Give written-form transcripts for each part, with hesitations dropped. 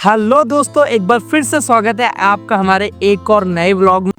Hello दोस्तों, एक बार फिर से स्वागत है आपका हमारे एक और नए व्लॉग में।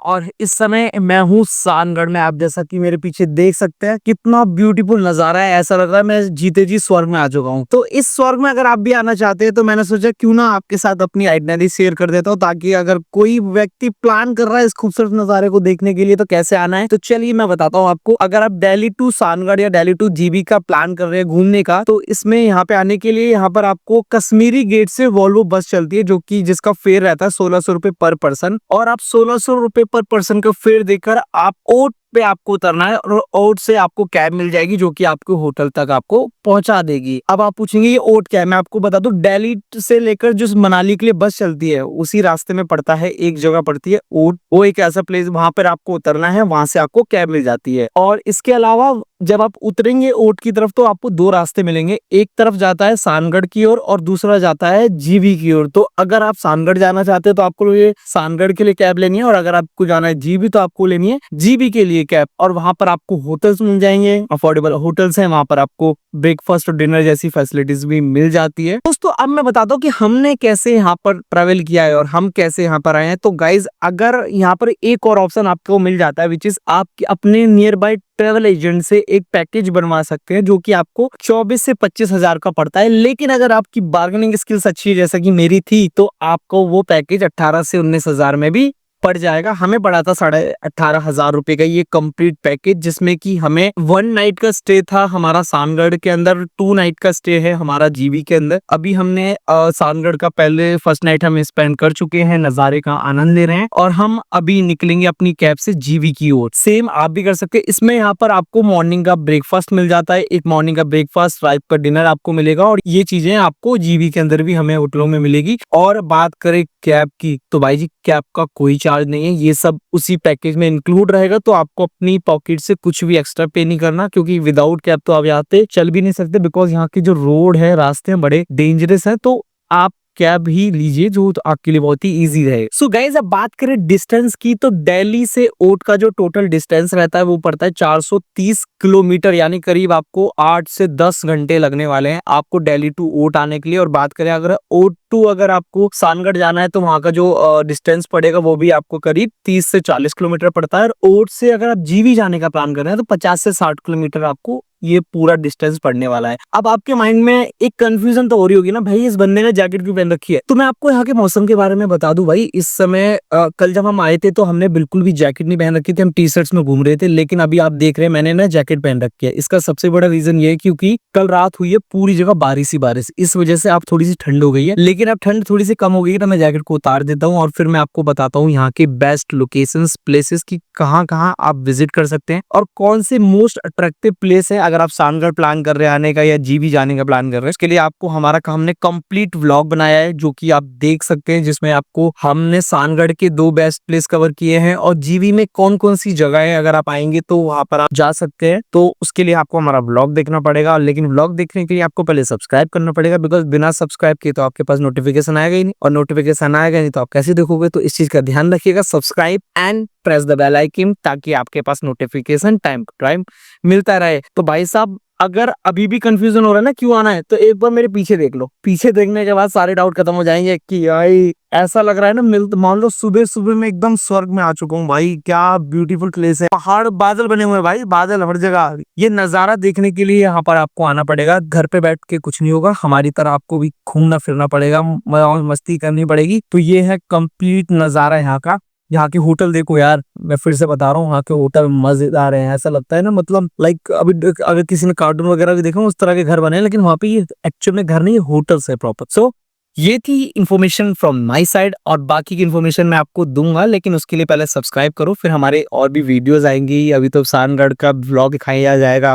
और इस समय मैं हूँ सानगढ़ में। आप जैसा कि मेरे पीछे देख सकते हैं कितना ब्यूटीफुल नजारा है। ऐसा लग रहा है मैं जीते जी स्वर्ग में आ चुका हूँ। तो इस स्वर्ग में अगर आप भी आना चाहते हैं तो मैंने सोचा क्यों ना आपके साथ अपनी आइटनरी शेयर कर देता हूँ, ताकि अगर कोई व्यक्ति प्लान कर रहा है इस खूबसूरत नजारे को देखने के लिए तो कैसे आना है। तो चलिए मैं बताता हूँ आपको। अगर आप दिल्ली टू सानगढ़ या दिल्ली टू जीबी का प्लान कर रहे हैं घूमने का, तो इसमें यहाँ पे आने के लिए यहाँ पर आपको कश्मीरी गेट से वॉल्वो बस चलती है, जो कि जिसका फेयर रहता है 1600 रुपए पर पर्सन। और आप 1600 रुपए पर पर्सन का फेयर देकर आप ओट पे आपको उतरना है और ओट से आपको कैब मिल जाएगी, जो कि आपको होटल तक आपको पहुंचा देगी। अब आप पूछेंगे ये ओट क्या है, मैं आपको बता दूं। दिल्ली से लेकर जो मनाली के लिए बस चलती है उसी रास्ते में पड़ता है, एक जगह पड़ती है ओट। वो एक ऐसा प्लेस वहां पर आपको उतरना है, वहां से आपको कैब मिल जाती है। और इसके अलावा जब आप उतरेंगे ओट की तरफ तो आपको दो रास्ते मिलेंगे। एक तरफ जाता है सानगढ़ की ओर और दूसरा जाता है जीबी की ओर। तो अगर आप सानगढ़ जाना चाहते हैं तो आपको ये सानगढ़ के लिए कैब लेनी है, और अगर आपको जाना है जीबी तो आपको लेनी है जीबी के लिए कैब। और वहां पर आपको होटल्स मिल जाएंगे, अफोर्डेबल होटल्स हैं, वहां पर आपको ब्रेकफास्ट और डिनर जैसी फैसिलिटीज भी मिल जाती है। दोस्तों अब मैं बताता हूँ कि हमने कैसे यहाँ पर ट्रेवल किया है और हम कैसे यहाँ पर आए हैं। तो गाइज अगर यहाँ पर एक और ऑप्शन आपको मिल जाता है, विच इज आप अपने नियर बाय ट्रेवल एजेंट से एक पैकेज बनवा सकते हैं, जो कि आपको 24 से 25 हजार का पड़ता है। लेकिन अगर आपकी बार्गेनिंग स्किल्स अच्छी है, जैसा कि मेरी थी, तो आपको वो पैकेज 18 से 19 हजार में भी पड़ जाएगा। हमें पड़ा था 18,500 रुपए का ये कंप्लीट पैकेज, जिसमें कि हमें 1 नाइट का स्टे था हमारा सानगढ़ के अंदर, 2 नाइट का स्टे है हमारा जीबी के अंदर। अभी हमने सानगढ़ का पहले फर्स्ट नाइट हम स्पेंड कर चुके हैं, नजारे का आनंद ले रहे हैं और हम अभी निकलेंगे अपनी कैब से जीबी की ओर। सेम आप भी कर सकते हैं। इसमें यहाँ पर आपको मॉर्निंग का ब्रेकफास्ट मिल जाता है, एक मॉर्निंग का ब्रेकफास्ट, रात का डिनर आपको मिलेगा, और ये चीजें आपको जीबी के अंदर भी हमें होटलों में मिलेगी। और बात करें कैब की, तो भाई जी कैब का कोई चार्ज नहीं है, ये सब उसी पैकेज में इंक्लूड रहेगा। तो आपको अपनी पॉकेट से कुछ भी एक्स्ट्रा पे नहीं करना, क्योंकि विदाउट कैब तो आप यहाँ पे चल भी नहीं सकते, बिकॉज यहाँ की जो रोड है, रास्ते हैं, बड़े डेंजरस है। तो आप कैब ही लीजिए जो तो आपके लिए बहुत ही इजी रहे। सो गाइज अब बात करें डिस्टेंस की, तो दिल्ली से ओट का जो टोटल डिस्टेंस रहता है वो पड़ता है 430 किलोमीटर, यानी करीब आपको 8 से 10 घंटे लगने वाले हैं आपको दिल्ली टू ओट आने के लिए। और बात करें अगर ओट टू अगर आपको सानगढ़ जाना है तो वहां का जो डिस्टेंस पड़ेगा वो भी आपको करीब 30 से 40 किलोमीटर पड़ता है। और ओट से अगर आप जीवी जाने का प्लान कर रहे हैं तो 50 से 60 किलोमीटर आपको ये पूरा डिस्टेंस पड़ने वाला है। अब आपके माइंड में एक कंफ्यूजन तो हो रही होगी ना, भाई इस बंदे ने जैकेट क्यों पहन रखी है। तो मैं आपको यहाँ के मौसम के बारे में बता दूं भाई। इस समय कल जब हम आए थे तो हमने बिल्कुल भी जैकेट नहीं पहन रखी थी, हम टी शर्ट्स में घूम रहे थे। लेकिन अभी आप देख रहे हैं मैंने ना जैकेट पहन रखी है। इसका सबसे बड़ा रीजन ये है क्योंकि कल रात हुई है पूरी जगह बारिश ही बारिश, इस वजह से आप थोड़ी सी ठंड हो गई है। लेकिन अब ठंड थोड़ी सी कम हो गई है तो मैं जैकेट को उतार देता हूँ और फिर मैं आपको बताता हूँ यहाँ के बेस्ट लोकेशंस, प्लेसेस की कहाँ आप विजिट कर सकते हैं और कौन से मोस्ट अट्रैक्टिव प्लेस है। अगर आप सानगढ़ प्लान कर रहे हैं आने का या जीबी जाने का प्लान कर रहे हैं, इसके लिए आपको हमने कंप्लीट व्लॉग बनाया है, जो कि आप देख सकते हैं, जिसमें आपको हमने सानगढ़ के 2 बेस्ट प्लेस कवर किए हैं और जीबी में कौन कौन सी जगह है अगर आप आएंगे तो वहां पर आप जा सकते हैं। तो उसके लिए आपको हमारा व्लॉग देखना पड़ेगा, लेकिन व्लॉग देखने के लिए आपको पहले सब्सक्राइब करना पड़ेगा, बिकॉज बिना सब्सक्राइब किए तो आपके पास नोटिफिकेशन आएगा ही नहीं, और नोटिफिकेशन आएगा नहीं तो आप कैसे देखोगे। तो इस चीज का ध्यान रखिएगा, subscribe and press the bell icon, ताकि आपके पास नोटिफिकेशन टाइम टू टाइम मिलता रहे। तो भाई साहब अगर अभी भी कंफ्यूजन हो रहा है ना क्यों आना है, तो एक बार मेरे पीछे देख लो। पीछे देखने के बाद सारे डाउट खत्म हो जाएंगे कि भाई ऐसा लग रहा है ना, मान लो सुबह सुबह में एकदम स्वर्ग में आ चुका हूँ। भाई क्या ब्यूटीफुल प्लेस है, पहाड़ बादल बने हुए हैं भाई, बादल हर जगह। ये नजारा देखने के लिए यहाँ पर आपको आना पड़ेगा। घर पे बैठ के कुछ नहीं होगा, हमारी तरह आपको भी घूमना फिरना पड़ेगा, मस्ती करनी पड़ेगी। तो ये है कंप्लीट नजारा यहाँ का। यहाँ के होटल देखो यार, मैं फिर से बता रहा हूँ, यहाँ के होटल मजेदार हैं। ऐसा लगता है ना, मतलब लाइक अभी अगर किसी ने कार्टून वगैरह भी देखा उस तरह के घर बने हैं, लेकिन वहाँ पे ये एक्चुअल में घर नहीं, होटल्स है प्रॉपर। सो ये थी इन्फॉर्मेशन फ्रॉम माय साइड, और बाकी की इन्फॉर्मेशन मैं आपको दूंगा, लेकिन उसके लिए पहले सब्सक्राइब करो, फिर हमारे और भी वीडियोस आएंगी। अभी तो सानगढ़ का व्लॉग दिखाया जाएगा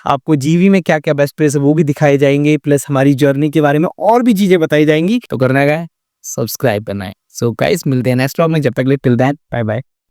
आपको जीवी में क्या क्या बेस्ट प्लेस है वो भी दिखाए जाएंगे, प्लस हमारी जर्नी के बारे में और भी चीजें बताई जाएंगी। तो करना है सब्सक्राइब करना है। सो गाइस मिलते हैं नेक्स्ट व्लॉग में, जब तक के लिए टिल देन बाय बाय।